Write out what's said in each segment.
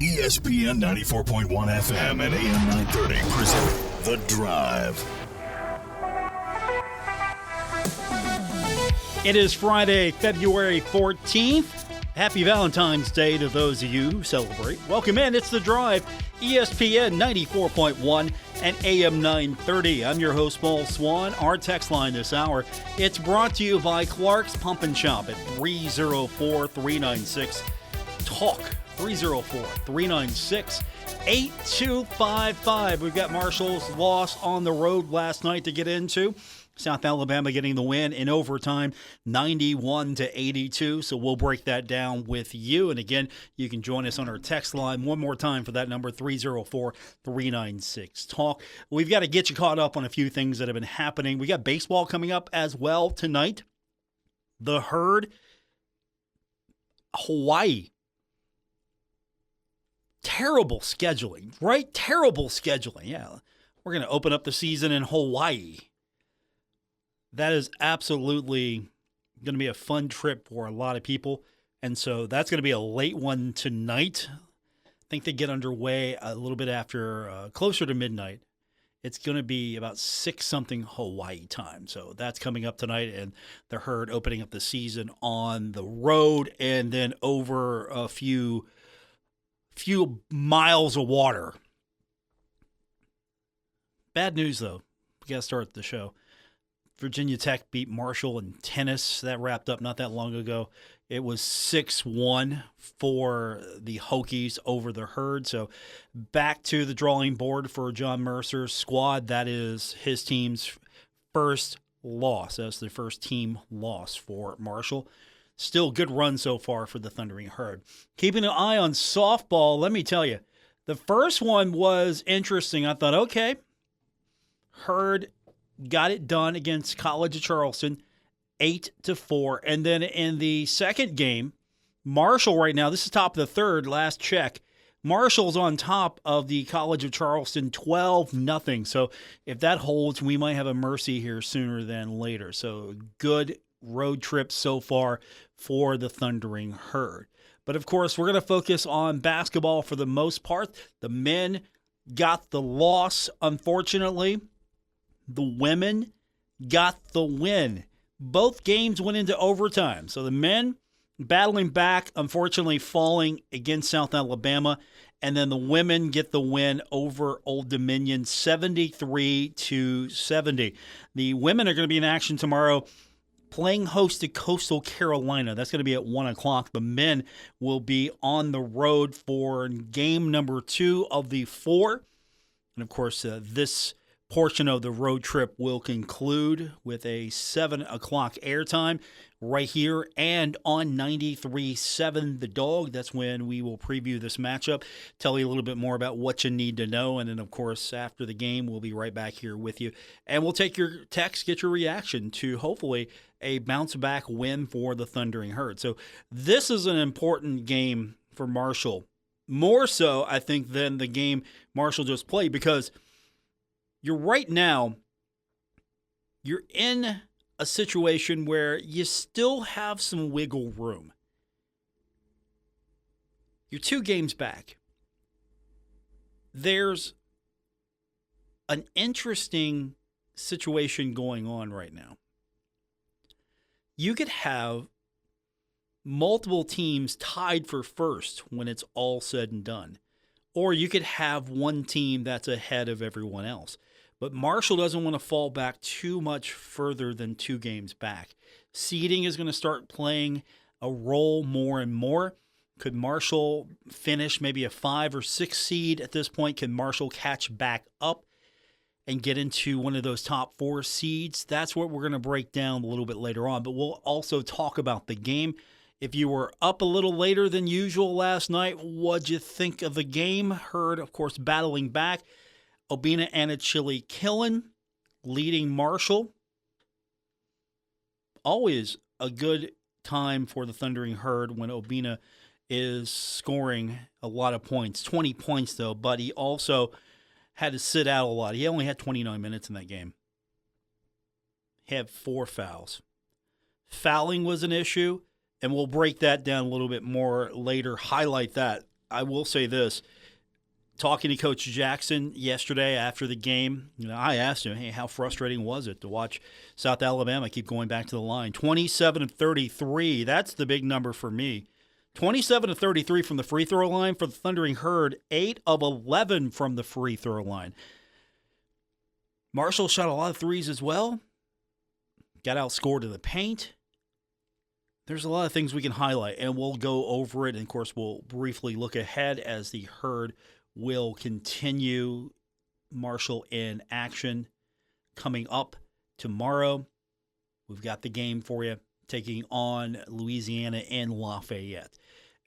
ESPN 94.1 FM and AM 930 present The Drive. It is Friday, February 14th. Happy Valentine's Day to those of you who celebrate. Welcome in. It's The Drive, ESPN 94.1 and AM 930. I'm your host, Paul Swann. Our text line this hour, it's brought to you by Clark's Pump and Shop at 304-396-TALK. 304-396-8255. We've got Marshall's loss on the road last night to get into. South Alabama getting the win in overtime, 91-82. So we'll break that down with you. And again, you can join us on our text line one more time for that number, 304-396-TALK. We've got to get you caught up on a few things that have been happening. We got baseball coming up as well tonight. The Herd, Hawaii. Terrible scheduling, right? Terrible scheduling. Yeah, we're going to open up the season in Hawaii. That is absolutely going to be a fun trip for a lot of people. And so that's going to be a late one tonight. I think they get underway a little bit after, closer to midnight. It's going to be about 6-something Hawaii time. So that's coming up tonight. And the Herd opening up the season on the road and then over a few miles of water. Bad news, though. We got to start the show. Virginia Tech beat Marshall in tennis. That wrapped up not that long ago. It was 6-1 for the Hokies over the Herd. So back to the drawing board for John Mercer's squad. That is his team's first loss. That's the first team loss for Marshall. Still good run so far for the Thundering Herd. Keeping an eye on softball, let me tell you, the first one was interesting. I thought, okay, Herd got it done against College of Charleston, 8-4. And then in the second game, Marshall right now, this is top of the third, last check. Marshall's on top of the College of Charleston, 12-0. So if that holds, we might have a mercy here sooner than later. So good road trip so far for the Thundering Herd. But of course, we're going to focus on basketball for the most part. The men got the loss, unfortunately. The women got the win. Both games went into overtime. So the men battling back, unfortunately falling against South Alabama. And then the women get the win over Old Dominion, 73-70. The women are going to be in action tomorrow, playing host to Coastal Carolina. That's going to be at 1 o'clock. The men will be on the road for game number 2 of the 4. And, of course, this portion of the road trip will conclude with a 7 o'clock airtime right here and on 93.7 The Dog. That's when we will preview this matchup, tell you a little bit more about what you need to know. And then, of course, after the game, we'll be right back here with you. And we'll take your text, get your reaction to hopefully a bounce-back win for the Thundering Herd. So this is an important game for Marshall. More so, I think, than the game Marshall just played, because you're in a situation where you still have some wiggle room. You're 2 games back. There's an interesting situation going on right now. You could have multiple teams tied for first when it's all said and done. Or you could have one team that's ahead of everyone else. But Marshall doesn't want to fall back too much further than 2 games back. Seeding is going to start playing a role more and more. Could Marshall finish maybe a 5 or 6 seed at this point? Can Marshall catch back up and get into one of those top 4 seeds? That's what we're going to break down a little bit later on. But we'll also talk about the game. If you were up a little later than usual last night, what'd you think of the game? Herd, of course, battling back. Obina Anachili Killen leading Marshall. Always a good time for the Thundering Herd when Obina is scoring a lot of points. 20 points, though, but he also had to sit out a lot. He only had 29 minutes in that game. He had 4 fouls. Fouling was an issue, and we'll break that down a little bit more later, highlight that. I will say this. Talking to Coach Jackson yesterday after the game, I asked him, hey, how frustrating was it to watch South Alabama keep going back to the line? 27-33, that's the big number for me. 27-33 from the free throw line for the Thundering Herd, 8 of 11 from the free throw line. Marshall shot a lot of threes as well. Got outscored in the paint. There's a lot of things we can highlight, and we'll go over it. And, of course, we'll briefly look ahead as the Herd will continue Marshall in action coming up tomorrow. We've got the game for you, taking on Louisiana in Lafayette.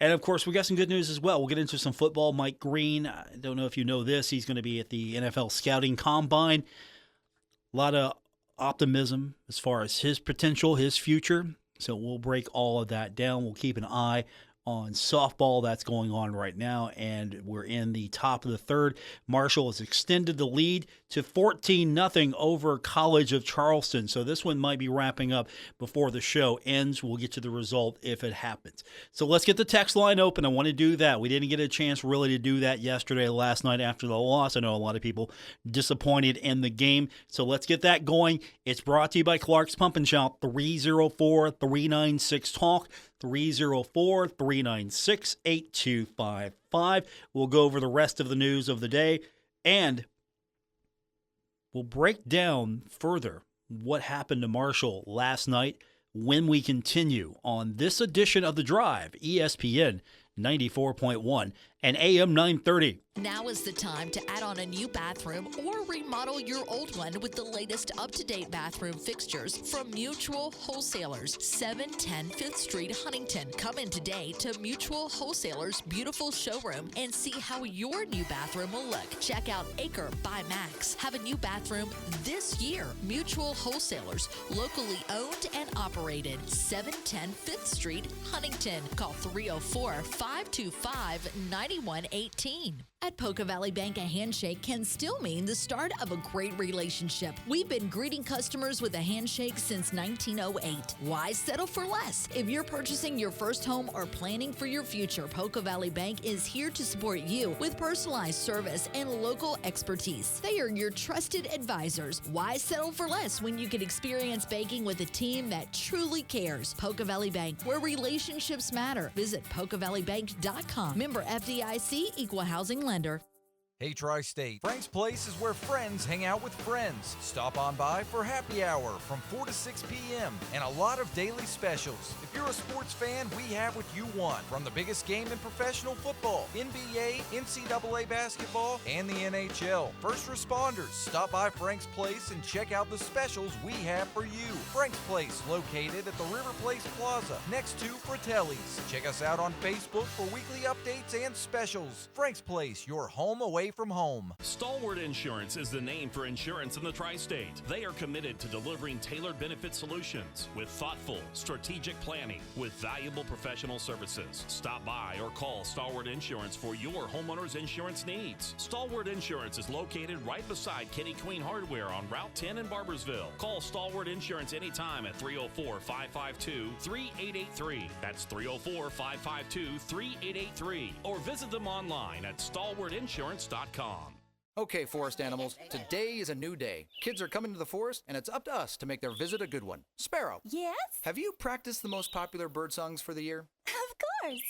And, of course, we got some good news as well. We'll get into some football. Mike Green, I don't know if you know this, he's going to be at the NFL Scouting Combine. A lot of optimism as far as his potential, his future. So we'll break all of that down. We'll keep an eye on softball that's going on right now, and we're in the top of the third. Marshall has extended the lead to 14-0 over College of Charleston. So this one might be wrapping up before the show ends. We'll get to the result if it happens. So let's get the text line open. I want to do that. We didn't get a chance really to do that yesterday, last night after the loss. I know a lot of people disappointed in the game. So let's get that going. It's brought to you by Clark's Pump and Shout, 304-396-TALK. 304-396-8255. We'll go over the rest of the news of the day, and we'll break down further what happened to Marshall last night when we continue on this edition of The Drive, ESPN 94.1 and AM 930. Now is the time to add on a new bathroom or remodel your old one with the latest up-to-date bathroom fixtures from Mutual Wholesalers, 710 5th Street, Huntington. Come in today to Mutual Wholesalers' beautiful showroom and see how your new bathroom will look. Check out Acre by Max. Have a new bathroom this year. Mutual Wholesalers, locally owned and operated, 710 5th Street, Huntington. Call 304-525-9118. At Poca Valley Bank, a handshake can still mean the start of a great relationship. We've been greeting customers with a handshake since 1908. Why settle for less? If you're purchasing your first home or planning for your future, Poca Valley Bank is here to support you with personalized service and local expertise. They are your trusted advisors. Why settle for less when you can experience banking with a team that truly cares? Poca Valley Bank, where relationships matter. Visit PocaValleyBank.com. Member FDIC, Equal Housing Lender. Hey Tri-State, Frank's Place is where friends hang out with friends. Stop on by for happy hour from 4 to 6 p.m. and a lot of daily specials. If you're a sports fan, we have what you want. From the biggest game in professional football, NBA, NCAA basketball, and the NHL. First responders, stop by Frank's Place and check out the specials we have for you. Frank's Place, located at the River Place Plaza, next to Fratelli's. Check us out on Facebook for weekly updates and specials. Frank's Place, your home away from home. Stalwart Insurance is the name for insurance in the Tri-State. They are committed to delivering tailored benefit solutions with thoughtful, strategic planning with valuable professional services. Stop by or call Stalwart Insurance for your homeowner's insurance needs. Stalwart Insurance is located right beside Kenny Queen Hardware on Route 10 in Barbersville. Call Stalwart Insurance anytime at 304-552-3883. That's 304-552-3883. Or visit them online at stalwartinsurance.com. Okay, forest animals, today is a new day. Kids are coming to the forest, and it's up to us to make their visit a good one. Sparrow. Yes? Have you practiced the most popular bird songs for the year? Of course.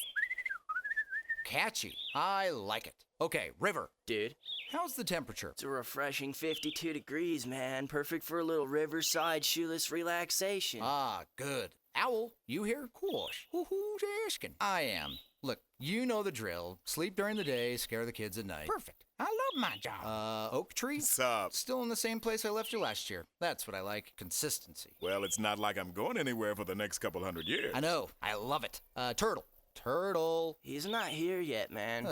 Catchy. I like it. Okay, River. Dude. How's the temperature? It's a refreshing 52 degrees, man. Perfect for a little riverside shoeless relaxation. Ah, good. Owl, you here? Course. Who's asking? I am. Look, you know the drill. Sleep during the day, scare the kids at night. Perfect. I love my job. Oak Tree? What's up? Still in the same place I left you last year. That's what I like. Consistency. Well, it's not like I'm going anywhere for the next couple hundred years. I know. I love it. Turtle. Turtle. He's not here yet, man.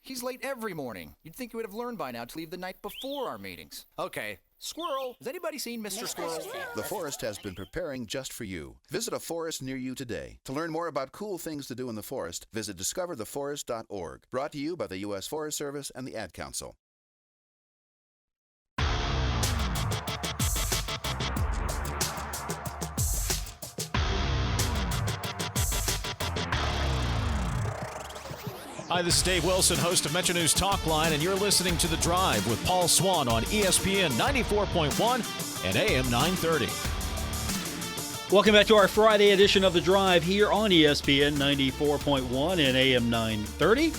He's late every morning. You'd think you would have learned by now to leave the night before our meetings. Okay. Squirrel. Has anybody seen Mr. Squirrel? The Forest has been preparing just for you. Visit a forest near you today. To learn more about cool things to do in the forest, visit discovertheforest.org. Brought to you by the U.S. Forest Service and the Ad Council. Hi, this is Dave Wilson, host of Metro News Talk Line, and you're listening to The Drive with Paul Swann on ESPN 94.1 and AM 930. Welcome back to our Friday edition of The Drive here on ESPN 94.1 and AM 930.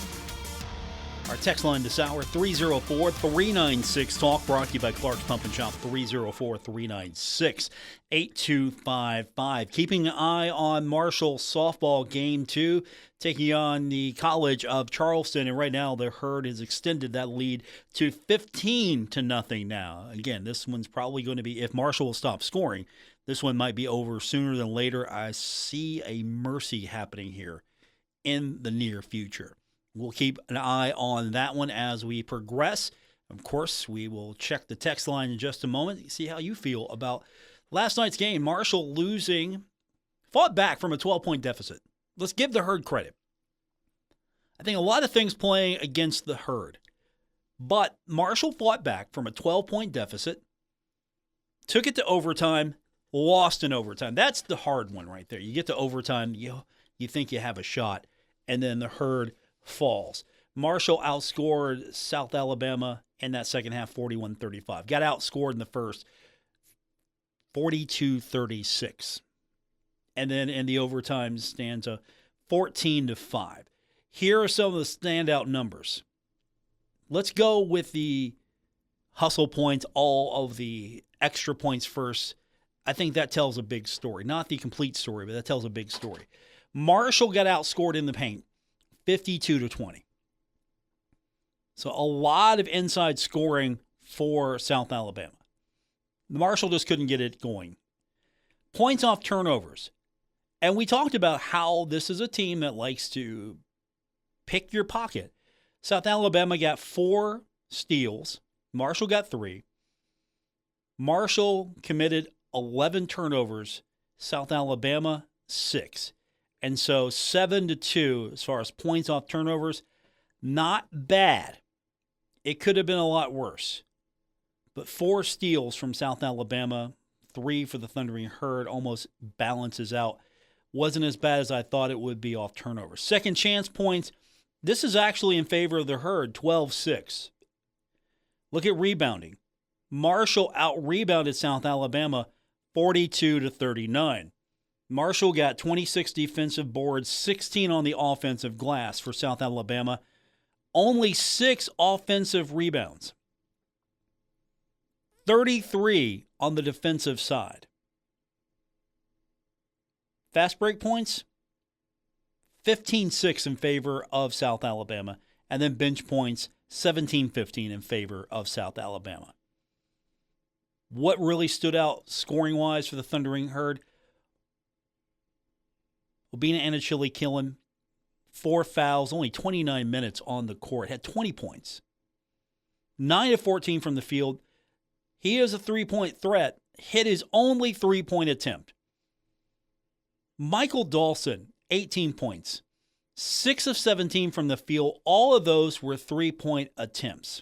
Our text line this hour, 304-396-TALK, brought to you by Clark's Pump and Shop, 304-396-8255. Keeping an eye on Marshall softball game 2, taking on the College of Charleston, and right now the Herd has extended that lead to 15-0 now. Again, this one's probably going to be, if Marshall will stop scoring, this one might be over sooner than later. I see a mercy happening here in the near future. We'll keep an eye on that one as we progress. Of course, we will check the text line in just a moment, see how you feel about last night's game. Marshall fought back from a 12-point deficit. Let's give the Herd credit. I think a lot of things playing against the Herd. But Marshall fought back from a 12-point deficit, took it to overtime, lost in overtime. That's the hard one right there. You get to overtime, you think you have a shot, and then the Herd falls. Marshall outscored South Alabama in that second half 41-35. Got outscored in the first 42-36. And then in the overtime stanza 14-5. Here are some of the standout numbers. Let's go with the hustle points, all of the extra points first. I think that tells a big story. Not the complete story, but that tells a big story. Marshall got outscored in the paint 52-20. So a lot of inside scoring for South Alabama. Marshall just couldn't get it going. Points off turnovers. And we talked about how this is a team that likes to pick your pocket. South Alabama got 4 steals. Marshall got 3. Marshall committed 11 turnovers. South Alabama, 6. And so 7-2 as far as points off turnovers, not bad. It could have been a lot worse. But 4 steals from South Alabama, 3 for the Thundering Herd, almost balances out. Wasn't as bad as I thought it would be off turnovers. Second chance points, this is actually in favor of the Herd, 12-6. Look at rebounding. Marshall out-rebounded South Alabama 42-39. Marshall got 26 defensive boards, 16 on the offensive glass for South Alabama. Only 6 offensive rebounds. 33 on the defensive side. Fast break points, 15-6 in favor of South Alabama. And then bench points, 17-15 in favor of South Alabama. What really stood out scoring-wise for the Thundering Herd? Obina Anachili Killen, 4 fouls, only 29 minutes on the court, had 20 points. 9-14 from the field. He is a three-point threat, hit his only three-point attempt. Michael Dawson, 18 points. 6 of 17 from the field. All of those were three-point attempts.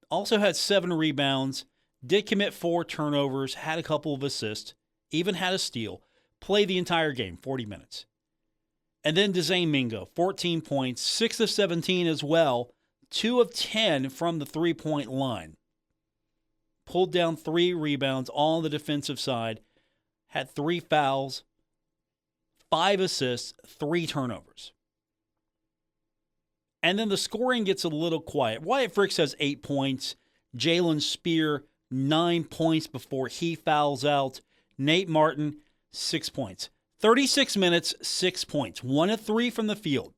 Also had 7 rebounds, did commit 4 turnovers, had a couple of assists, even had a steal. Played the entire game, 40 minutes. And then Dezane Mingo, 14 points, 6 of 17 as well, 2 of 10 from the three-point line. Pulled down 3 rebounds, all on the defensive side, had 3 fouls, 5 assists, 3 turnovers. And then the scoring gets a little quiet. Wyatt Fricks has 8 points. Jalen Spear, 9 points before he fouls out. Nate Martin, 6 points. 36 minutes, 6 points. 1 of 3 from the field.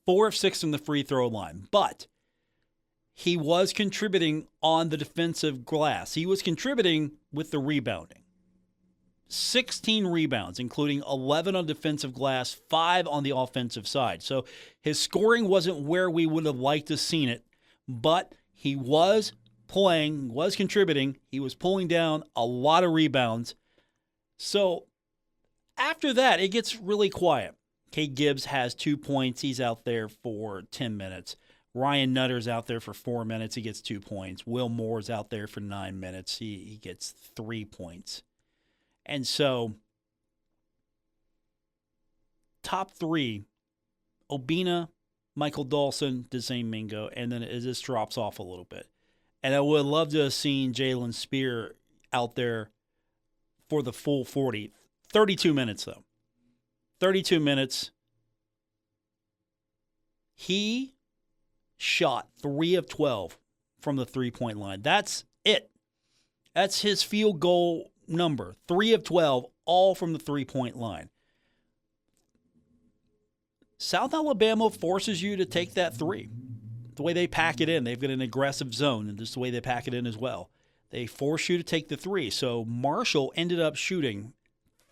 4 of 6 from the free throw line. But he was contributing on the defensive glass. He was contributing with the rebounding. 16 rebounds, including 11 on defensive glass, 5 on the offensive side. So his scoring wasn't where we would have liked to have seen it, but he was playing, was contributing. He was pulling down a lot of rebounds. So after that, it gets really quiet. Kate Gibbs has 2 points. He's out there for 10 minutes. Ryan Nutter's out there for 4 minutes. He gets 2 points. Will Moore's out there for 9 minutes. He gets 3 points. And so, top 3, Obina, Michael Dawson, Desane Mingo, and then it just drops off a little bit. And I would love to have seen Jalen Spear out there for the full 40. 32 minutes, though. 32 minutes. He shot 3 of 12 from the three-point line. That's it. That's his field goal number. 3 of 12, all from the three-point line. South Alabama forces you to take that three. The way they pack it in, they've got an aggressive zone, and this is the way they pack it in as well. They force you to take the three. So Marshall ended up shooting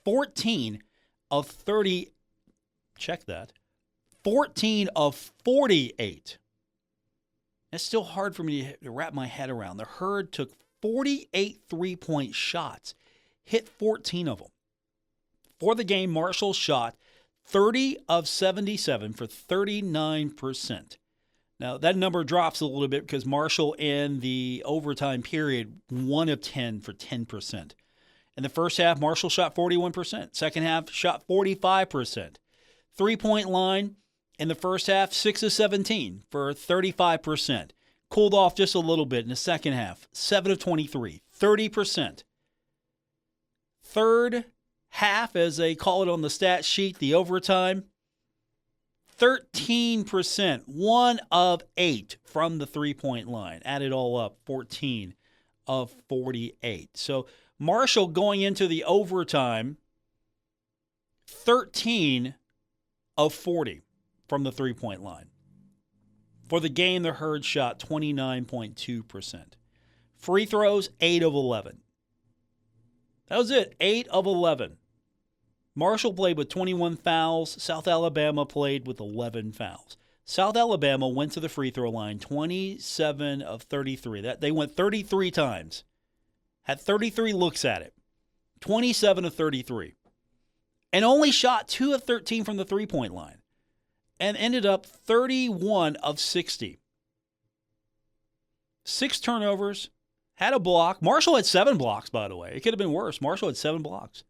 14 of 30. Check that. 14 of 48. That's still hard for me to wrap my head around. The Herd took 48 three-point shots, hit 14 of them. For the game, Marshall shot 30 of 77 for 39%. Now, that number drops a little bit because Marshall in the overtime period, 1 of 10 for 10%. In the first half, Marshall shot 41%. Second half, shot 45%. Three-point line in the first half, 6 of 17 for 35%. Cooled off just a little bit in the second half, 7 of 23, 30%. Third half, as they call it on the stat sheet, the overtime, 13%, 1 of 8 from the three-point line. Add it all up, 14 of 48. So Marshall going into the overtime, 13 of 40 from the three-point line. For the game, the Herd shot 29.2%. Free throws, 8 of 11. That was it, 8 of 11. Marshall played with 21 fouls. South Alabama played with 11 fouls. South Alabama went to the free throw line 27 of 33. They went 33 times. Had 33 looks at it. 27 of 33. And only shot 2 of 13 from the three-point line. And ended up 31 of 60. 6 turnovers. Had a block. Marshall had 7 blocks, by the way. It could have been worse. Marshall had 7 blocks,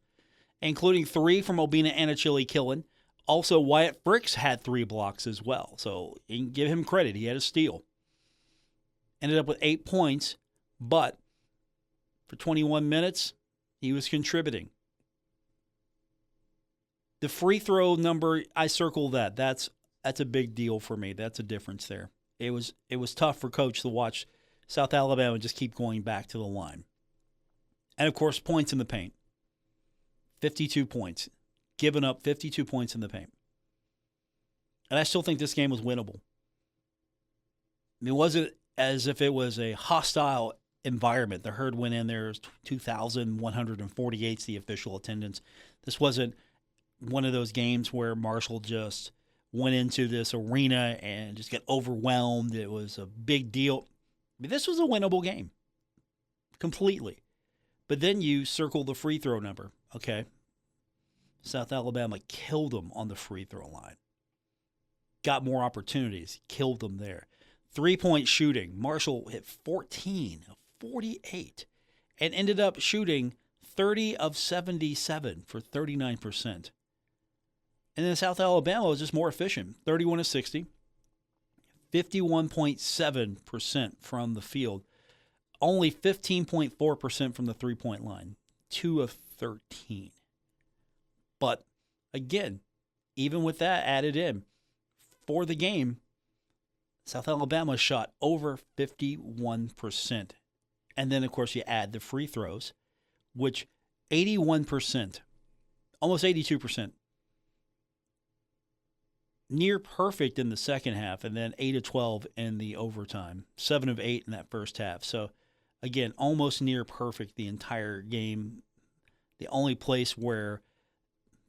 including 3 from Obina Anachili-Killen. Also, Wyatt Fricks had 3 blocks as well. So you can give him credit. He had a steal. Ended up with 8 points, but for 21 minutes, he was contributing. The free throw number, I circled that. That's a big deal for me. That's a difference there. It was tough for Coach to watch South Alabama just keep going back to the line. And, of course, points in the paint. 52 points. Giving up 52 points in the paint. And I still think this game was winnable. It wasn't as if it was a hostile environment. The Herd went in there, 2,148 the official attendance. This wasn't one of those games where Marshall just went into this arena and just got overwhelmed. It was a big deal. I mean, this was a winnable game. Completely. But then you circle the free throw number. Okay. South Alabama killed them on the free throw line. Got more opportunities. Killed them there. 3-point shooting. Marshall hit 14 of 48 and ended up shooting 30 of 77 for 39%. And then South Alabama was just more efficient. 31 of 60. 51.7% from the field. Only 15.4% from the three-point line. 2 of 13. But, again, even with that added in, for the game, South Alabama shot over 51%. And then, of course, you add the free throws, which 81%, almost 82%. Near perfect in the second half, and then 8 of 12 in the overtime. 7 of 8 in that first half. So, again, almost near perfect the entire game. The only place where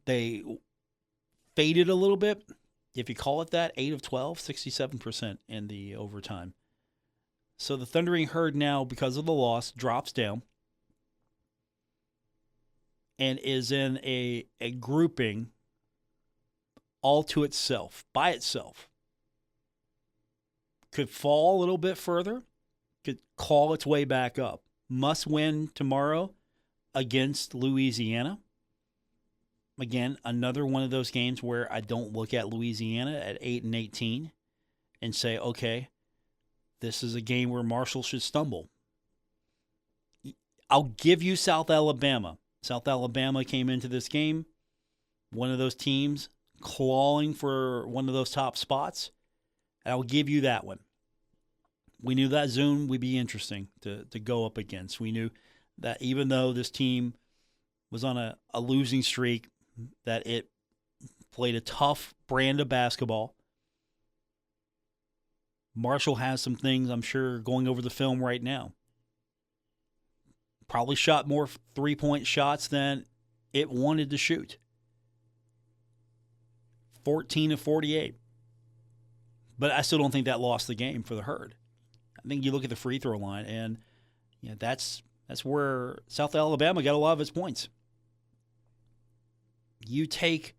they faded a little bit, if you call it that, 8 of 12, 67% in the overtime. So the Thundering Herd now, because of the loss, drops down and is in a grouping all to itself, by itself. Could fall a little bit further, could call its way back up. Must win tomorrow against Louisiana. Again, another one of those games where I don't look at Louisiana at 8-18. and say, okay, this is a game where Marshall should stumble. I'll give you South Alabama. South Alabama came into this game, one of those teams clawing for one of those top spots. And I'll give you that one. We knew that zone would be interesting to go up against. We knew that even though this team was on a losing streak, that it played a tough brand of basketball. Marshall has some things, I'm sure, going over the film right now. Probably shot more three-point shots than it wanted to shoot. 14 of 48. But I still don't think that lost the game for the Herd. I think you look at the free throw line, and that's where South Alabama got a lot of its points. You take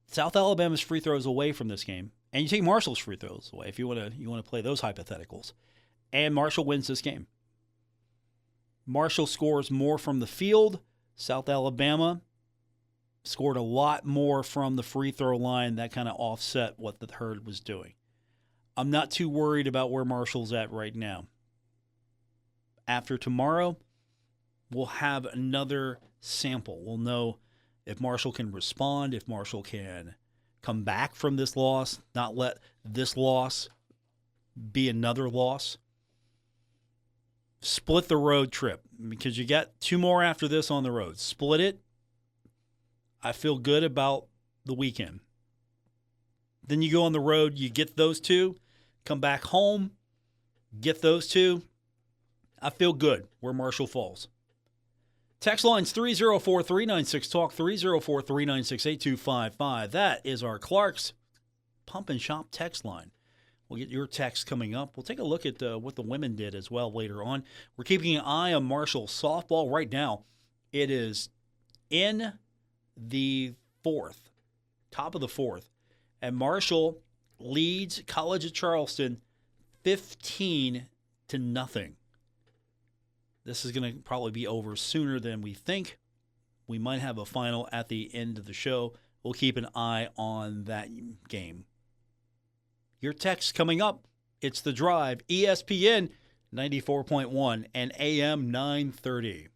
South Alabama's free throws away from this game, and you take Marshall's free throws away if you want to play those hypotheticals, and Marshall wins this game. Marshall scores more from the field. South Alabama scored a lot more from the free throw line. That kind of offset what the Herd was doing. I'm not too worried about where Marshall's at right now. After tomorrow, we'll have another sample. We'll know if Marshall can respond, if Marshall can come back from this loss, not let this loss be another loss. Split the road trip because you got 2 more after this on the road. Split it. I feel good about the weekend. Then you go on the road, you get those 2, come back home, get those 2. I feel good where Marshall falls. Text lines 304-396-TALK, 304-396-8255. That is our Clark's Pump and Shop text line. We'll get your text coming up. We'll take a look at what the women did as well later on. We're keeping an eye on Marshall softball right now. It is in the 4th, top of the 4th. And Marshall leads College of Charleston 15-0. This is going to probably be over sooner than we think. We might have a final at the end of the show. We'll keep an eye on that game. Your text coming up. It's The Drive, ESPN 94.1 and AM 930.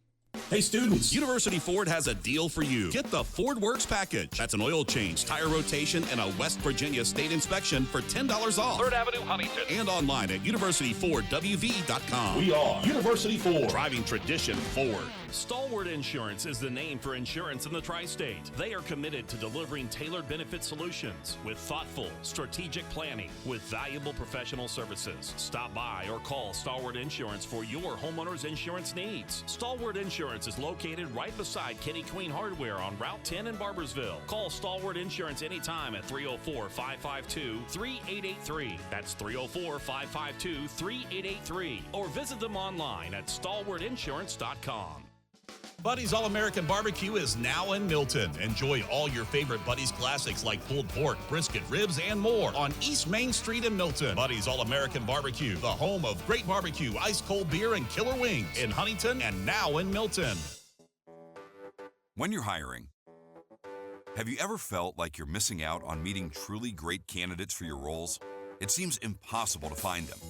Hey students, University Ford has a deal for you. Get the Ford Works package. That's an oil change, tire rotation, and a West Virginia state inspection for $10 off. 3rd Avenue, Huntington. And online at universityfordwv.com. We are University Ford. Driving tradition forward. Stalwart Insurance is the name for insurance in the tri-state. They are committed to delivering tailored benefit solutions with thoughtful, strategic planning with valuable professional services. Stop by or call Stalwart Insurance for your homeowner's insurance needs. Stalwart Insurance is located right beside Kenny Queen Hardware on Route 10 in Barbersville. Call Stalwart Insurance anytime at 304-552-3883. That's 304-552-3883. Or visit them online at stalwartinsurance.com. Buddy's All-American Barbecue is now in Milton. Enjoy all your favorite Buddy's classics like pulled pork, brisket, ribs, and more on East Main Street in Milton. Buddy's All-American Barbecue, the home of great barbecue, ice-cold beer, and killer wings in Huntington and now in Milton. When you're hiring, have you ever felt like you're missing out on meeting truly great candidates for your roles? It seems impossible to find them,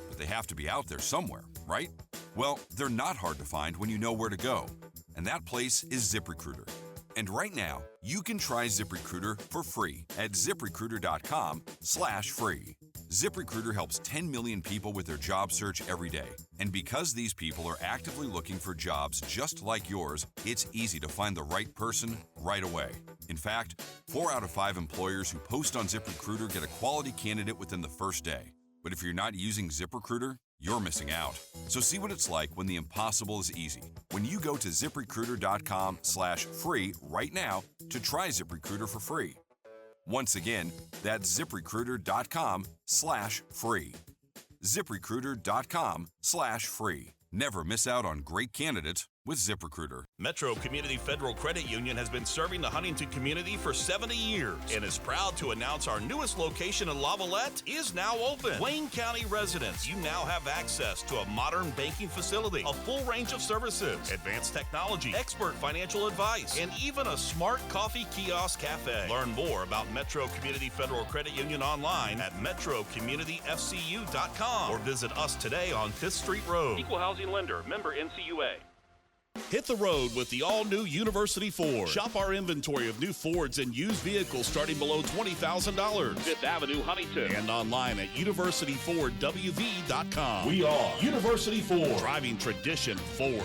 but they have to be out there somewhere, right? Well, they're not hard to find when you know where to go. And that place is ZipRecruiter. And right now, you can try ZipRecruiter for free at ZipRecruiter.com/free. ZipRecruiter helps 10 million people with their job search every day. And because these people are actively looking for jobs just like yours, it's easy to find the right person right away. In fact, 4 out of 5 employers who post on ZipRecruiter get a quality candidate within the first day. But if you're not using ZipRecruiter, you're missing out. So see what it's like when the impossible is easy. When you go to ZipRecruiter.com/free right now to try ZipRecruiter for free. Once again, that's ZipRecruiter.com/free. ZipRecruiter.com/free. Never miss out on great candidates with ZipRecruiter. Metro Community Federal Credit Union has been serving the Huntington community for 70 years and is proud to announce our newest location in Lavalette is now open. Wayne County residents, you now have access to a modern banking facility, a full range of services, advanced technology, expert financial advice, and even a smart coffee kiosk cafe. Learn more about Metro Community Federal Credit Union online at metrocommunityfcu.com or visit us today on 5th Street Road. Equal housing lender, member NCUA. Hit the road with the all-new University Ford. Shop our inventory of new Fords and used vehicles starting below $20,000. Fifth Avenue, Huntington. And online at universityfordwv.com. We are University Ford. Driving tradition forward.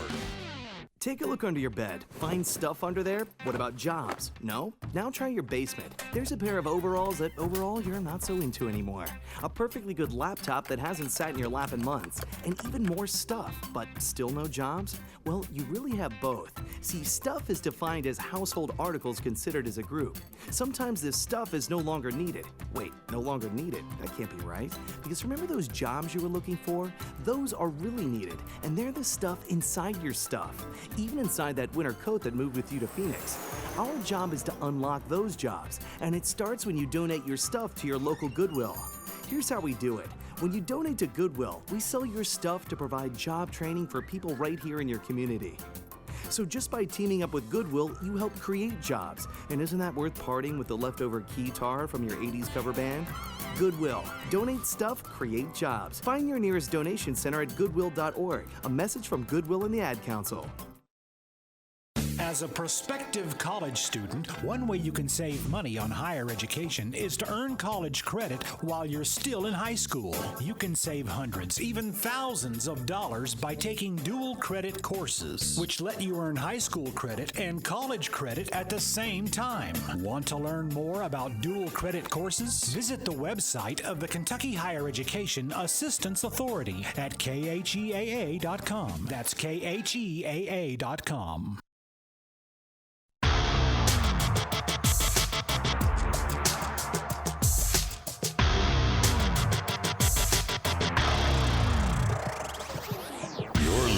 Take a look under your bed. Find stuff under there? What about jobs? No? Now try your basement. There's a pair of overalls that overall you're not so into anymore. A perfectly good laptop that hasn't sat in your lap in months. And even more stuff, but still no jobs? Well, you really have both. See, stuff is defined as household articles considered as a group. Sometimes this stuff is no longer needed. Wait, no longer needed? That can't be right. Because remember those jobs you were looking for? Those are really needed, and they're the stuff inside your stuff. Even inside that winter coat that moved with you to Phoenix. Our job is to unlock those jobs, and it starts when you donate your stuff to your local Goodwill. Here's how we do it. When you donate to Goodwill, we sell your stuff to provide job training for people right here in your community. So just by teaming up with Goodwill, you help create jobs. And isn't that worth parting with the leftover guitar from your 80s cover band? Goodwill. Donate stuff, create jobs. Find your nearest donation center at goodwill.org. A message from Goodwill and the Ad Council. As a prospective college student, one way you can save money on higher education is to earn college credit while you're still in high school. You can save hundreds, even thousands of dollars by taking dual credit courses, which let you earn high school credit and college credit at the same time. Want to learn more about dual credit courses? Visit the website of the Kentucky Higher Education Assistance Authority at kheaa.com. That's kheaa.com.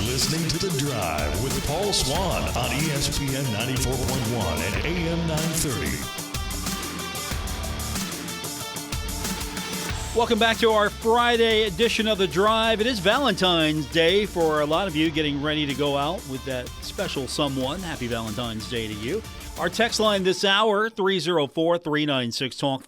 Listening to The Drive with Paul Swann on ESPN 94.1 and AM 930. Welcome back to our Friday edition of The Drive. It is Valentine's Day for a lot of you, getting ready to go out with that special someone. Happy Valentine's Day to you. Our text line this hour, 304-396-TALK,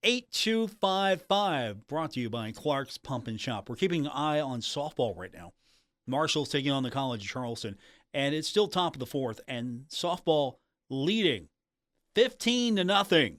304-396-8255, brought to you by Clark's Pump and Shop. We're keeping an eye on softball right now. Marshall's taking on the College of Charleston, and it's still top of the fourth, and softball leading 15-0.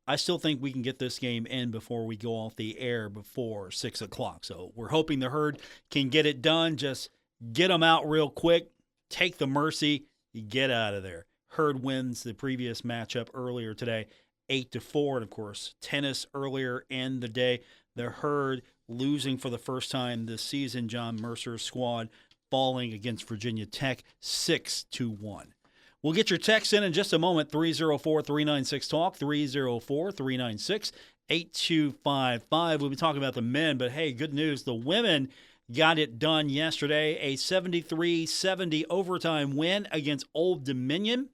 I still think we can get this game in before we go off the air before 6 o'clock. So we're hoping the Herd can get it done. Just get them out real quick. Take the mercy. You get out of there. Herd wins the previous matchup earlier today, 8-4. And, of course, tennis earlier in the day. The Herd losing for the first time this season. John Mercer's squad falling against Virginia Tech 6-1. We'll get your text in just a moment, 304-396-TALK, 304-396-8255. We'll be talking about the men, but, hey, good news. The women got it done yesterday, a 73-70 overtime win against Old Dominion.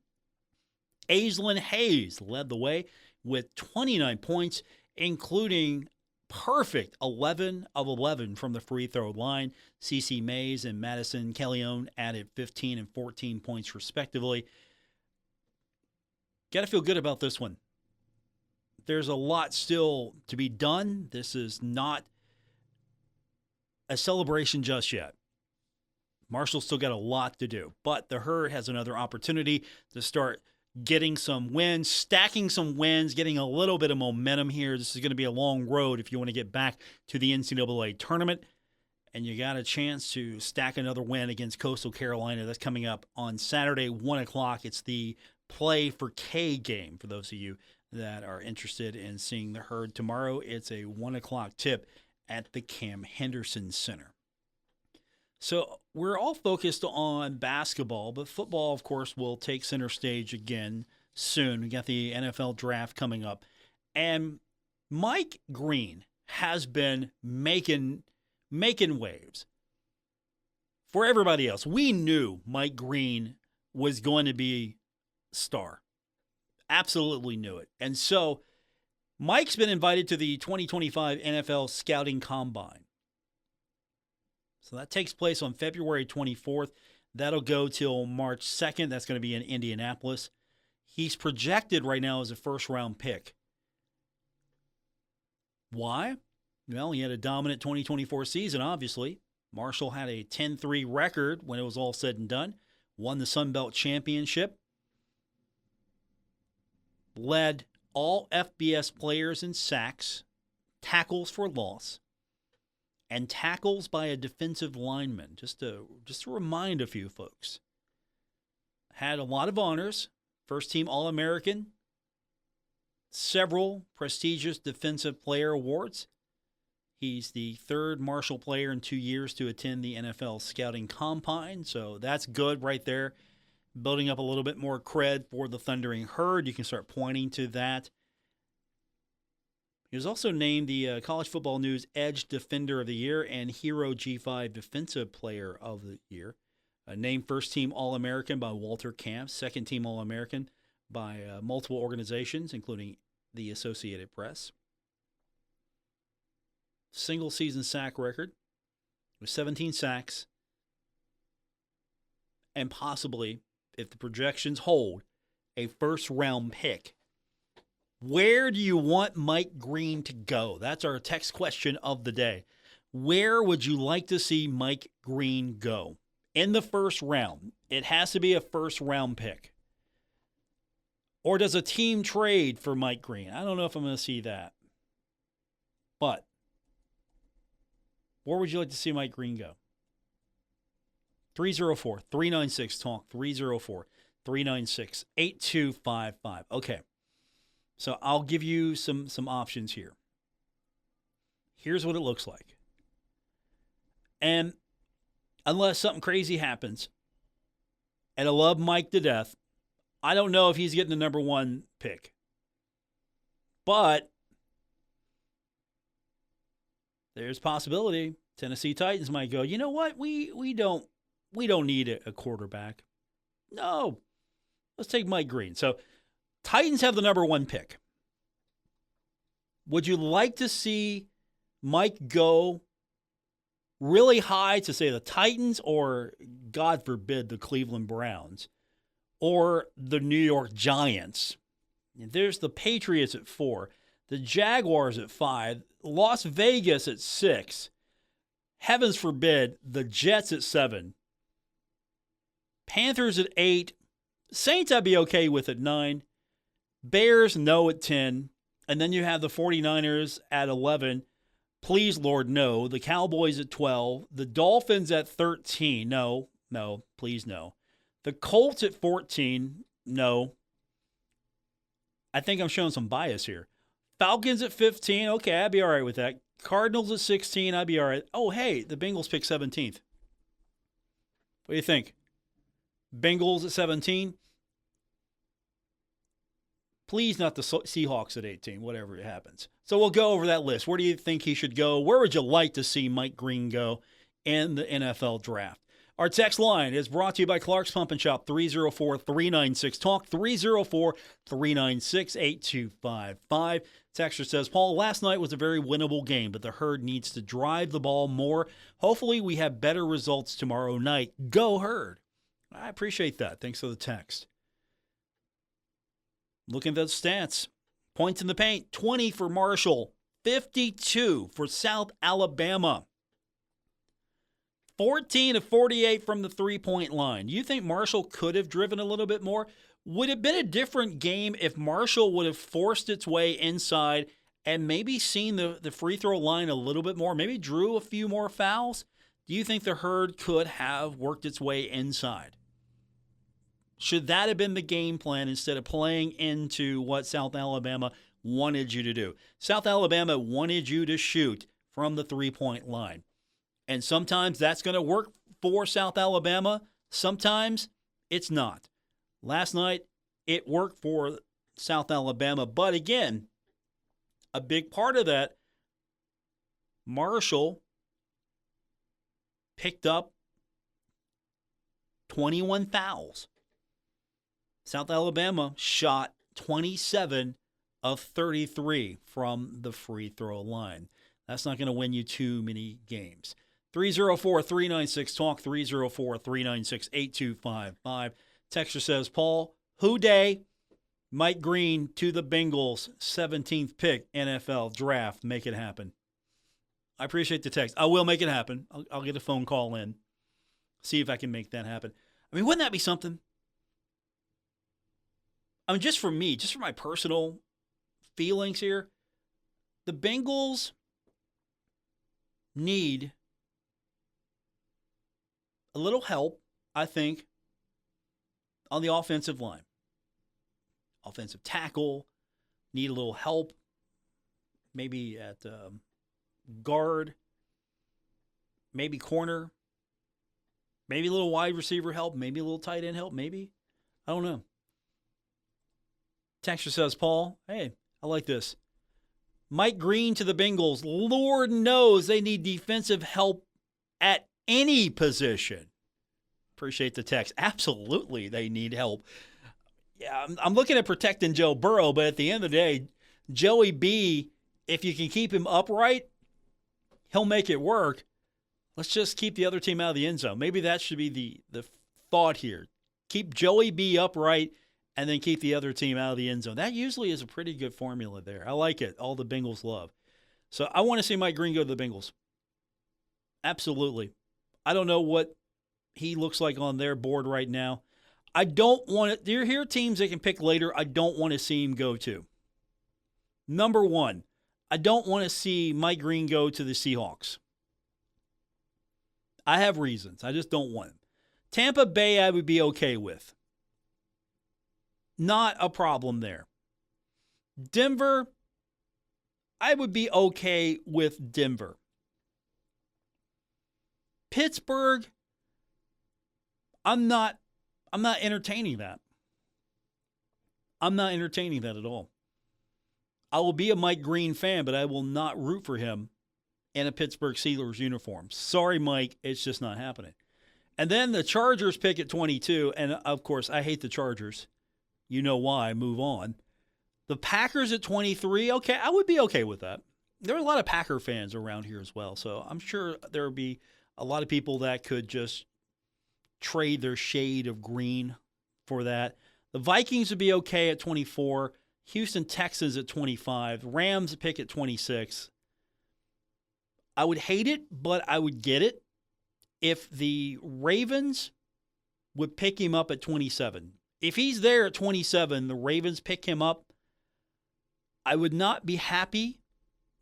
Aislinn Hayes led the way with 29 points, including perfect 11 of 11 from the free throw line. Cece Mays and Madison Kellyone added 15 and 14 points respectively. Got to feel good about this one. There's a lot still to be done. This is not a celebration just yet. Marshall's still got a lot to do, but the Herd has another opportunity to start getting some wins, stacking some wins, getting a little bit of momentum here. This is going to be a long road if you want to get back to the NCAA tournament, and you got a chance to stack another win against Coastal Carolina. That's coming up on Saturday, 1 o'clock. It's the Play for K game for those of you that are interested in seeing the Herd tomorrow. It's a 1 o'clock tip at the Cam Henderson Center. So we're all focused on basketball, but football, of course, will take center stage again soon. We got the NFL draft coming up. And Mike Green has been making waves. for everybody else, we knew Mike Green was going to be a star. Absolutely knew it. And so Mike's been invited to the 2025 NFL Scouting Combine. So that takes place on February 24th. That'll go till March 2nd. That's going to be in Indianapolis. He's projected right now as a first-round pick. Why? Well, he had a dominant 2024 season, obviously. Marshall had a 10-3 record when it was all said and done. Won the Sun Belt Championship. Led all FBS players in sacks, tackles for loss, and tackles by a defensive lineman. Just to remind a few folks. Had a lot of honors. First team All-American. Several prestigious defensive player awards. He's the third Marshall player in 2 years to attend the NFL Scouting Combine, so that's good right there. Building up a little bit more cred for the Thundering Herd. You can start pointing to that. He was also named the College Football News Edge Defender of the Year and Hero G5 Defensive Player of the Year. Named First Team All-American by Walter Camp. Second Team All-American by multiple organizations, including the Associated Press. Single season sack record with 17 sacks. And possibly, if the projections hold, a first-round pick. Where do you want Mike Green to go? That's our text question of the day. Where would you like to see Mike Green go? In the first round. It has to be a first-round pick. Or does a team trade for Mike Green? I don't know if I'm going to see that. But where would you like to see Mike Green go? 304-396-TALK, 304-396-8255. Okay, so I'll give you some options here. Here's what it looks like. And unless something crazy happens, and I love Mike to death, I don't know if he's getting the number one pick. But there's possibility Tennessee Titans might go, you know what? We don't need a quarterback. No. Let's take Mike Green. So Titans have the number one pick. Would you like to see Mike go really high to say the Titans or, God forbid, the Cleveland Browns or the New York Giants? There's the Patriots at 4, the Jaguars at 5, Las Vegas at 6, heavens forbid, the Jets at 7, Panthers at 8, Saints I'd be okay with at 9, Bears no at 10, and then you have the 49ers at 11. Please, Lord, no. The Cowboys at 12. The Dolphins at 13. No, please, no. The Colts at 14. No. I think I'm showing some bias here. Falcons at 15. Okay, I'd be all right with that. Cardinals at 16. I'd be all right. Oh, hey, the Bengals pick 17th. What do you think? Bengals at 17? Please not the Seahawks at 18, whatever it happens. So we'll go over that list. Where do you think he should go? Where would you like to see Mike Green go in the NFL draft? Our text line is brought to you by Clark's Pump and Shop, 304-396-TALK, 304-396-8255. Texter says, Paul, last night was a very winnable game, but the Herd needs to drive the ball more. Hopefully we have better results tomorrow night. Go Herd. I appreciate that. Thanks for the text. Looking at those stats. Points in the paint, 20 for Marshall, 52 for South Alabama. 14 of 48 from the three-point line. You think Marshall could have driven a little bit more? Would it have been a different game if Marshall would have forced its way inside and maybe seen the free throw line a little bit more, maybe drew a few more fouls? Do you think the Herd could have worked its way inside? Should that have been the game plan instead of playing into what South Alabama wanted you to do? South Alabama wanted you to shoot from the three-point line. And sometimes that's going to work for South Alabama. Sometimes it's not. Last night, it worked for South Alabama. But again, a big part of that, Marshall picked up 21 fouls. South Alabama shot 27 of 33 from the free throw line. That's not going to win you too many games. 304-396-TALK, 304-396-8255. Texter says, Paul, who day? Mike Green to the Bengals, 17th pick, NFL draft. Make it happen. I appreciate the text. I will make it happen. I'll get a phone call in, see if I can make that happen. I mean, wouldn't that be something? I mean, just for me, just for my personal feelings here, the Bengals need a little help, I think, on the offensive line. Offensive tackle, need a little help, maybe at guard, maybe corner, maybe a little wide receiver help, maybe a little tight end help, maybe. I don't know. Texter says, Paul, hey, I like this. Mike Green to the Bengals. Lord knows they need defensive help at any position. Appreciate the text. Absolutely, they need help. Yeah, I'm looking at protecting Joe Burrow, but at the end of the day, Joey B, if you can keep him upright, he'll make it work. Let's just keep the other team out of the end zone. Maybe that should be the thought here. Keep Joey B upright and then keep the other team out of the end zone. That usually is a pretty good formula there. I like it. All the Bengals love. So I want to see Mike Green go to the Bengals. Absolutely. I don't know what he looks like on their board right now. I don't want it. There are teams they can pick later I don't want to see him go to. Number one, I don't want to see Mike Green go to the Seahawks. I have reasons. I just don't want him. Tampa Bay I would be okay with. Not a problem there. Denver, I would be okay with Denver. Pittsburgh, I'm not entertaining that. I'm not entertaining that at all. I will be a Mike Green fan, but I will not root for him in a Pittsburgh Steelers uniform. Sorry, Mike, it's just not happening. And then the Chargers pick at 22, and of course, I hate the Chargers. You know why. Move on. The Packers at 23, okay, I would be okay with that. There are a lot of Packer fans around here as well, so I'm sure there would be a lot of people that could just trade their shade of green for that. The Vikings would be okay at 24. Houston Texans at 25. Rams pick at 26. I would hate it, but I would get it if the Ravens would pick him up at 27. If he's there at 27, the Ravens pick him up, I would not be happy,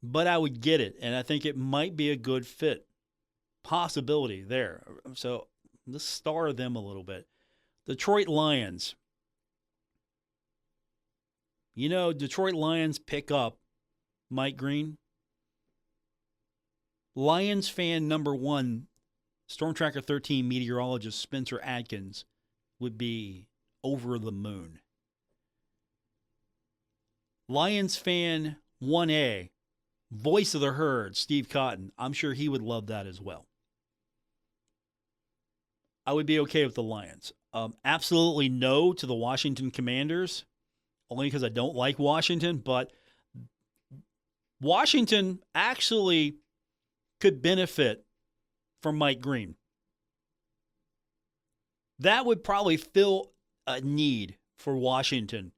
but I would get it, and I think it might be a good fit. Possibility there. So let's star them a little bit. Detroit Lions. You know, Detroit Lions pick up Mike Green. Lions fan number one, Storm Tracker 13 meteorologist Spencer Adkins, would be over the moon. Lions fan 1A, voice of the herd, Steve Cotton. I'm sure he would love that as well. I would be okay with the Lions. Absolutely no to the Washington Commanders, only because I don't like Washington, but Washington actually could benefit from Mike Green. That would probably fill a need for Washington.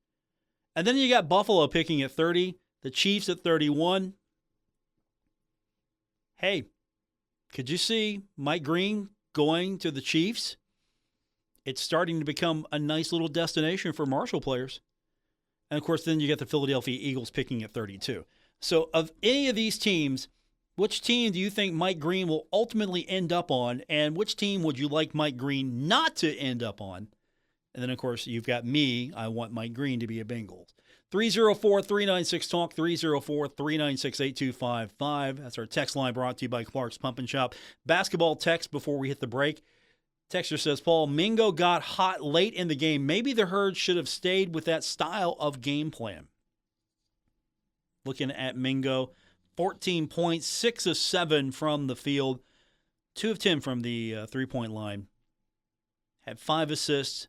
And then you got Buffalo picking at 30, the Chiefs at 31. Hey, could you see Mike Green going to the Chiefs? It's starting to become a nice little destination for Marshall players. And, of course, then you get the Philadelphia Eagles picking at 32. So of any of these teams, which team do you think Mike Green will ultimately end up on, and which team would you like Mike Green not to end up on? And then, of course, you've got me. I want Mike Green to be a Bengals. 304-396-TALK, 304-396-8255. That's our text line brought to you by Clark's Pump and Shop. Basketball text before we hit the break. Texter says, Paul, Mingo got hot late in the game. Maybe the Herd should have stayed with that style of game plan. Looking at Mingo, 14 points, 6 of 7 from the field, 2 of 10 from the three-point line. had 5 assists,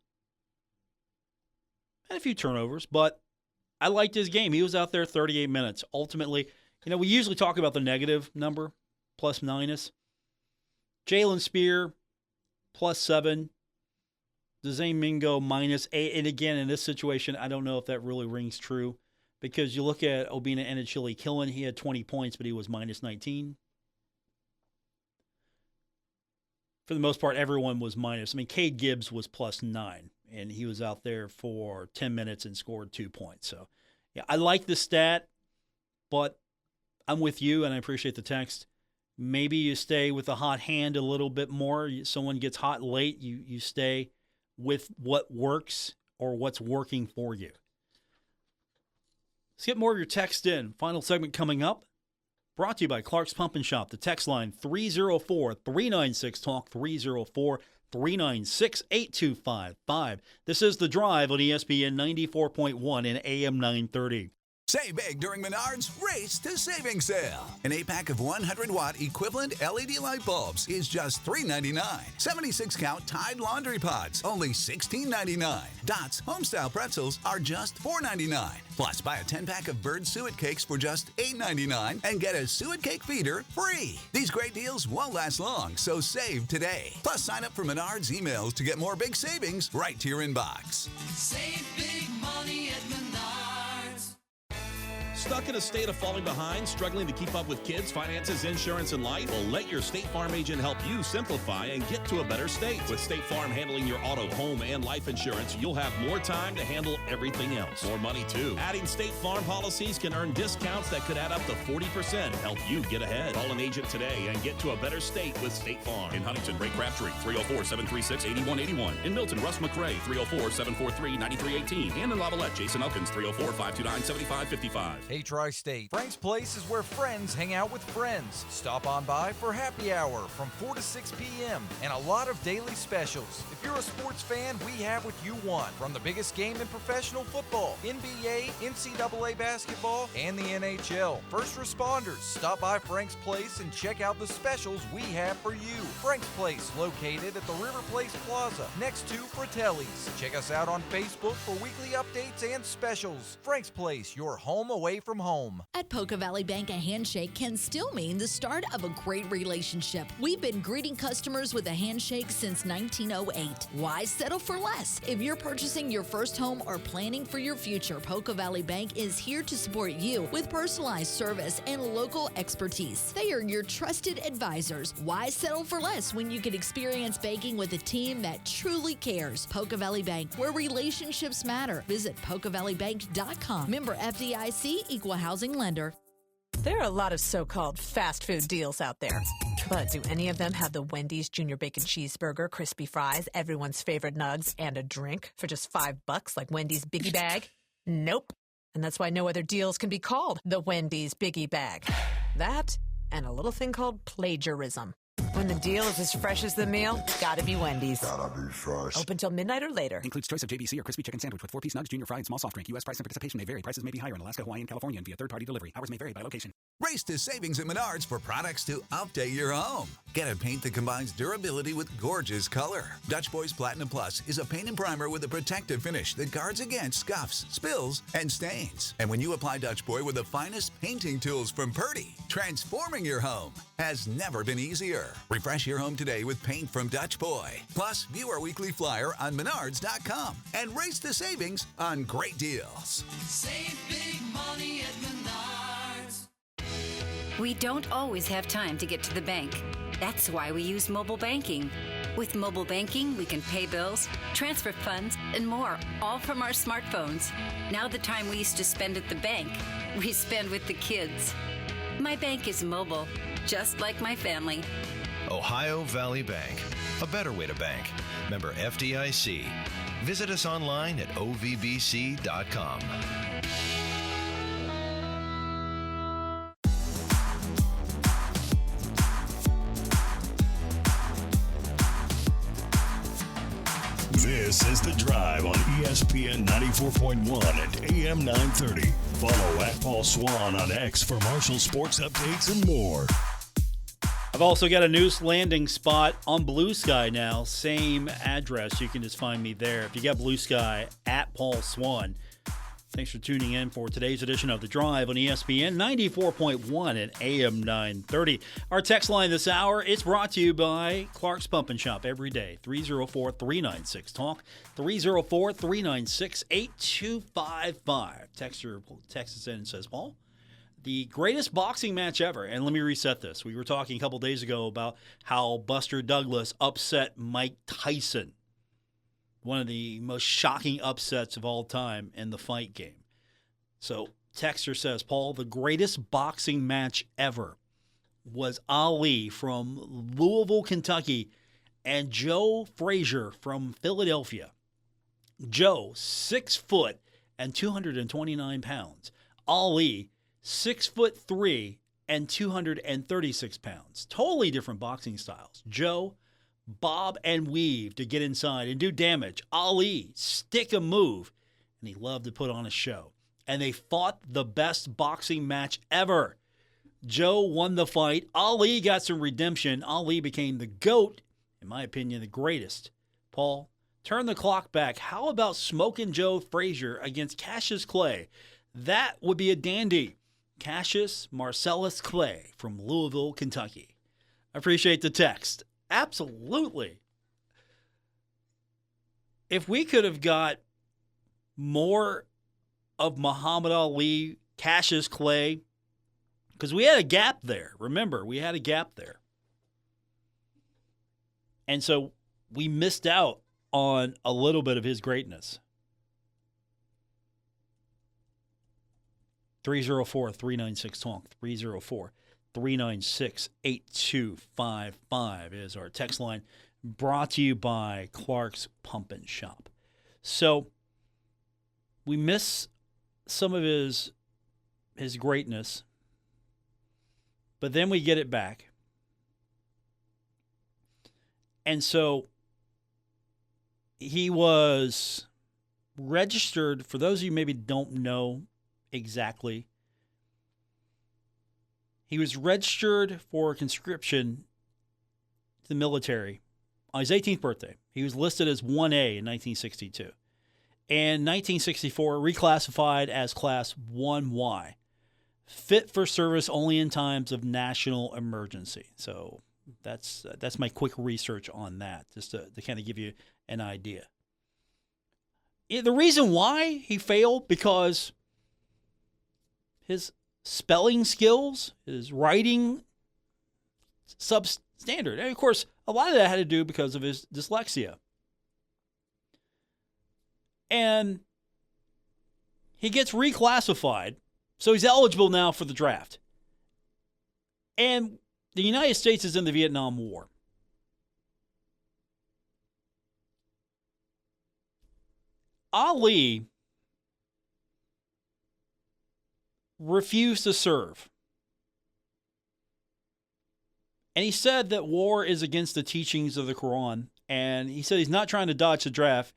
and a few turnovers, but I liked his game. He was out there 38 minutes. Ultimately, we usually talk about the negative number, plus minus. Jalen Spear, +7. Dzane Mingo, -8. And again, in this situation, I don't know if that really rings true because you look at Obina Enechili Killen, he had 20 points, but he was -19. For the most part, everyone was minus. I mean, Cade Gibbs was +9, and he was out there for 10 minutes and scored 2 points. So, yeah, I like the stat, but I'm with you, and I appreciate the text. Maybe you stay with the hot hand a little bit more. Someone gets hot late, you stay with what works or what's working for you. Let's get more of your text in. Final segment coming up. Brought to you by Clark's Pump and Shop. The text line 304-396-TALK, 304-396-8255. This is The Drive on ESPN 94.1 and AM 930. Save big during Menards' Race to Savings Sale. An 8-pack of 100-watt equivalent LED light bulbs is just $3.99. 76-count Tide laundry pods, only $16.99. Dots Homestyle pretzels are just $4.99. Plus, buy a 10-pack of Bird suet cakes for just $8.99 and get a suet cake feeder free. These great deals won't last long, so save today. Plus, sign up for Menards emails to get more big savings right to your inbox. Save big money at Menards. Stuck in a state of falling behind, struggling to keep up with kids, finances, insurance, and life? Well, let your State Farm agent help you simplify and get to a better state. With State Farm handling your auto, home, and life insurance, you'll have more time to handle everything else. More money, too. Adding State Farm policies can earn discounts that could add up to 40%. Help you get ahead. Call an agent today and get to a better state with State Farm. In Huntington, Ray Crabtree, 304-736-8181. In Milton, Russ McRae, 304-743-9318. And in Lavalette, Jason Elkins, 304-529-7555. Hey, Tri-State, Frank's Place is where friends hang out with friends. Stop on by for happy hour from 4 to 6 p.m. and a lot of daily specials. If you're a sports fan, we have what you want. From the biggest game in professional football, NBA, NCAA basketball, and the NHL. First responders, stop by Frank's Place and check out the specials we have for you. Frank's Place, located at the River Place Plaza, next to Fratelli's. Check us out on Facebook for weekly updates and specials. Frank's Place, your home away from home. At Poca Valley Bank, a handshake can still mean the start of a great relationship. We've been greeting customers with a handshake since 1908. Why settle for less? If you're purchasing your first home or planning for your future, Poca Valley Bank is here to support you with personalized service and local expertise. They are your trusted advisors. Why settle for less when you can experience banking with a team that truly cares? Poca Valley Bank, where relationships matter. Visit PocaValleyBank.com. Member FDIC, Equal Housing Lender. There are a lot of so-called fast food deals out there. But do any of them have the Wendy's Junior Bacon Cheeseburger, crispy fries, everyone's favorite nugs, and a drink for just $5 like Wendy's Biggie Bag? Nope. And that's why no other deals can be called the Wendy's Biggie Bag. That and a little thing called plagiarism. When the deal is as fresh as the meal, gotta be Wendy's. Gotta be fresh. Open till midnight or later. Includes choice of JBC or crispy chicken sandwich with 4-piece nugs, junior fry, and small soft drink. U.S. price and participation may vary. Prices may be higher in Alaska, Hawaii, and California and via third-party delivery. Hours may vary by location. Race to savings at Menards for products to update your home. Get a paint that combines durability with gorgeous color. Dutch Boys Platinum Plus is a paint and primer with a protective finish that guards against scuffs, spills, and stains. And when you apply Dutch Boy with the finest painting tools from Purdy, transforming your home has never been easier. Refresh your home today with paint from Dutch Boy. Plus, view our weekly flyer on Menards.com and race to savings on great deals. Save big money at Menards. We don't always have time to get to the bank. That's why we use mobile banking. With mobile banking, we can pay bills, transfer funds, and more, all from our smartphones. Now the time we used to spend at the bank, we spend with the kids. My bank is mobile, just like my family. Ohio Valley Bank, a better way to bank. Member FDIC. Visit us online at ovbc.com. This is The Drive on ESPN 94.1 and AM 930. Follow at Paul Swann on X for Marshall sports updates and more. I've also got a news landing spot on Blue Sky now. Same address. You can just find me there. If you got Blue Sky, at Paul Swann. Thanks for tuning in for today's edition of The Drive on ESPN 94.1 and AM 930. Our text line this hour is brought to you by Clark's Pump and Shop every day. 304-396-TALK. 304-396-8255. Texter texts us in and says, Paul, the greatest boxing match ever. And let me reset this. We were talking a couple days ago about how Buster Douglas upset Mike Tyson. One of the most shocking upsets of all time in the fight game. So Texter says, Paul, the greatest boxing match ever was Ali from Louisville, Kentucky, and Joe Frazier from Philadelphia. Joe, 6 foot and 229 pounds. Ali, 6'3" and 236 pounds. Totally different boxing styles. Joe, bob and weave to get inside and do damage. Ali, stick a move, and he loved to put on a show. And they fought the best boxing match ever. Joe won the fight. Ali got some redemption. Ali became the GOAT, in my opinion, the greatest. Paul, turn the clock back. How about Smokin' Joe Frazier against Cassius Clay? That would be a dandy. Cassius Marcellus Clay from Louisville, Kentucky. I appreciate the text. Absolutely. If we could have got more of Muhammad Ali, Cassius Clay, because we had a gap there. Remember, we had a gap there. And so we missed out on a little bit of his greatness. 304-396-TALK. 304-396-8255 is our text line, brought to you by Clark's Pump and Shop. So we miss some of his greatness, but then we get it back. And so he was registered, for those of you maybe don't know exactly, he was registered for conscription to the military on his 18th birthday. He was listed as 1A in 1962. In 1964, reclassified as Class 1Y, fit for service only in times of national emergency. So that's my quick research on that, just to kind of give you an idea. The reason why he failed, because his spelling skills, his writing, substandard. And of course, a lot of that had to do because of his dyslexia. And he gets reclassified, so he's eligible now for the draft. And the United States is in the Vietnam War. Ali refused to serve. And he said that war is against the teachings of the Quran. And he said he's not trying to dodge the draft.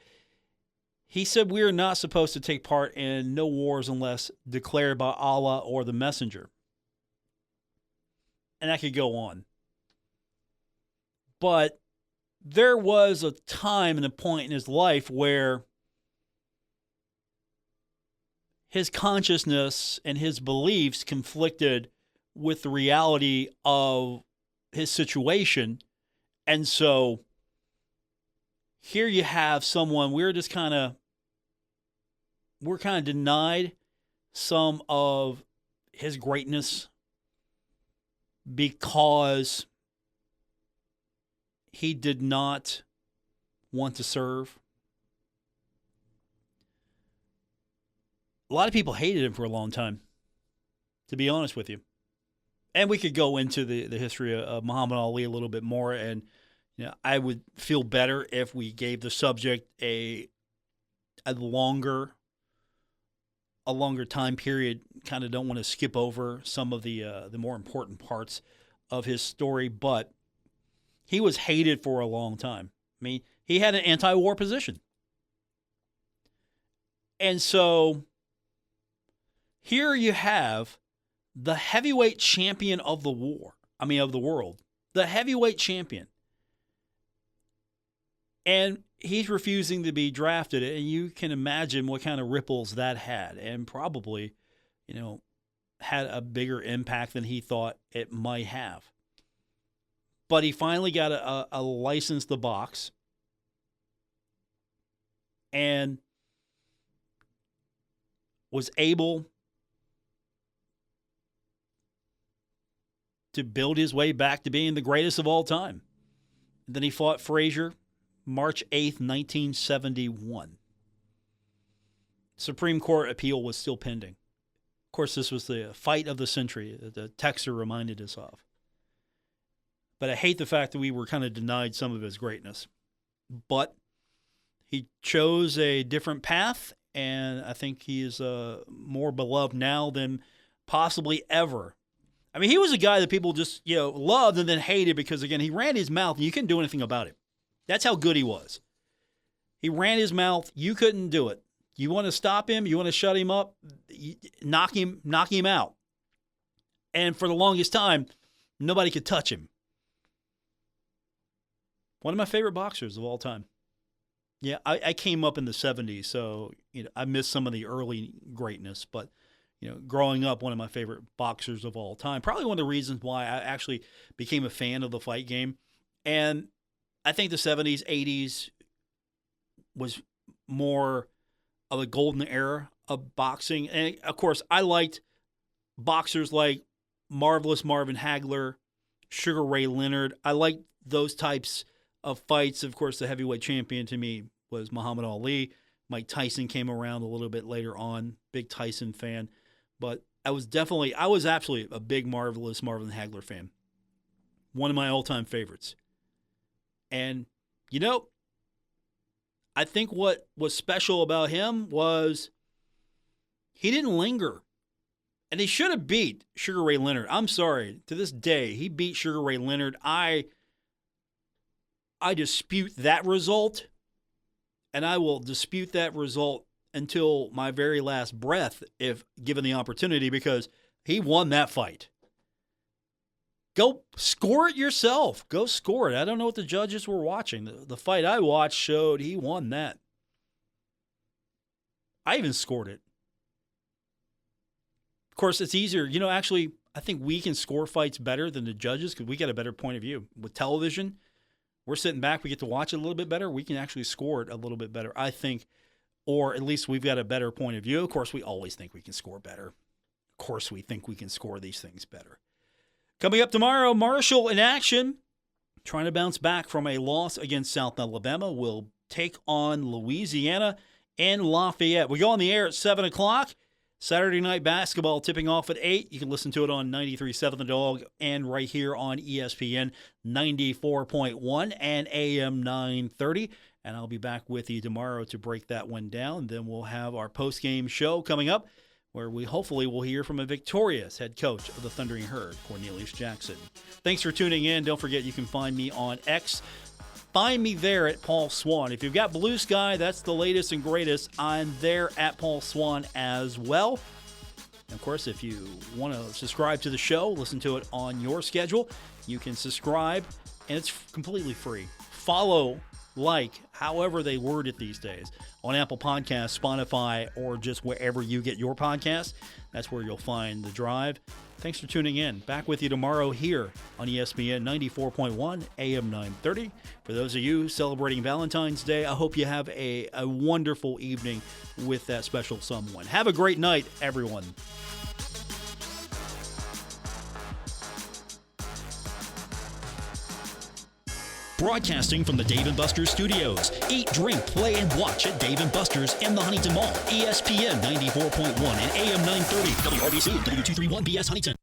He said we are not supposed to take part in no wars unless declared by Allah or the messenger. And I could go on. But there was a time and a point in his life where his consciousness and his beliefs conflicted with the reality of his situation. And so here you have someone, we're kind of denied some of his greatness because he did not want to serve. A lot of people hated him for a long time, to be honest with you. And we could go into the history of Muhammad Ali a little bit more, and I would feel better if we gave the subject a longer time period. Kind of don't want to skip over some of the more important parts of his story, but he was hated for a long time. I mean, he had an anti-war position. And so here you have the heavyweight champion of the world, the heavyweight champion. And he's refusing to be drafted, and you can imagine what kind of ripples that had, and probably, had a bigger impact than he thought it might have. But he finally got a license to box, and was able to build his way back to being the greatest of all time. And then he fought Frazier March 8th, 1971. Supreme Court appeal was still pending. Of course, this was the fight of the century that the texter reminded us of. But I hate the fact that we were kind of denied some of his greatness. But he chose a different path, and I think he is more beloved now than possibly ever. I mean, he was a guy that people just, loved and then hated because, again, he ran his mouth and you couldn't do anything about it. That's how good he was. He ran his mouth. You couldn't do it. You want to stop him? You want to shut him up? Knock him out. And for the longest time, nobody could touch him. One of my favorite boxers of all time. Yeah, I came up in the 70s, so I missed some of the early greatness. But, growing up, one of my favorite boxers of all time. Probably one of the reasons why I actually became a fan of the fight game. And I think the 70s, 80s was more of a golden era of boxing. And, of course, I liked boxers like Marvelous Marvin Hagler, Sugar Ray Leonard. I liked those types of fights. Of course, the heavyweight champion to me was Muhammad Ali. Mike Tyson came around a little bit later on. Big Tyson fan. But I was absolutely a big Marvelous Marvin Hagler fan. One of my all-time favorites. And, I think what was special about him was he didn't linger. And he should have beat Sugar Ray Leonard. I'm sorry. To this day, he beat Sugar Ray Leonard. I dispute that result, and I will dispute that result until my very last breath if given the opportunity, because he won that fight. Go score it yourself. Go score it. I don't know what the judges were watching. The fight I watched showed he won that. I even scored it. Of course, it's easier. Actually, I think we can score fights better than the judges because we get a better point of view. With television, we're sitting back. We get to watch it a little bit better. We can actually score it a little bit better, I think. Or at least we've got a better point of view. Of course, we always think we can score better. Of course, we think we can score these things better. Coming up tomorrow, Marshall in action, trying to bounce back from a loss against South Alabama, will take on Louisiana and Lafayette. We go on the air at 7 o'clock. Saturday night basketball tipping off at 8. You can listen to it on 93.7 The Dog and right here on ESPN 94.1 and AM 930. And I'll be back with you tomorrow to break that one down. Then we'll have our post-game show coming up, where we hopefully will hear from a victorious head coach of the Thundering Herd, Cornelius Jackson. Thanks for tuning in. Don't forget you can find me on X. Find me there at Paul Swann. If you've got Blue Sky, that's the latest and greatest. I'm there at Paul Swann as well. And of course, if you want to subscribe to the show, listen to it on your schedule, you can subscribe, and it's completely free. Follow, however they word it these days, on Apple Podcasts, Spotify, or just wherever you get your podcasts. That's where you'll find The Drive. Thanks for tuning in. Back with you tomorrow here on ESPN 94.1 AM 930. For those of you celebrating Valentine's Day, I hope you have a wonderful evening with that special someone. Have a great night, everyone. Broadcasting from the Dave & Buster's studios. Eat, drink, play, and watch at Dave & Buster's in the Huntington Mall. ESPN 94.1 and AM 930. WRBC, W231BS Huntington.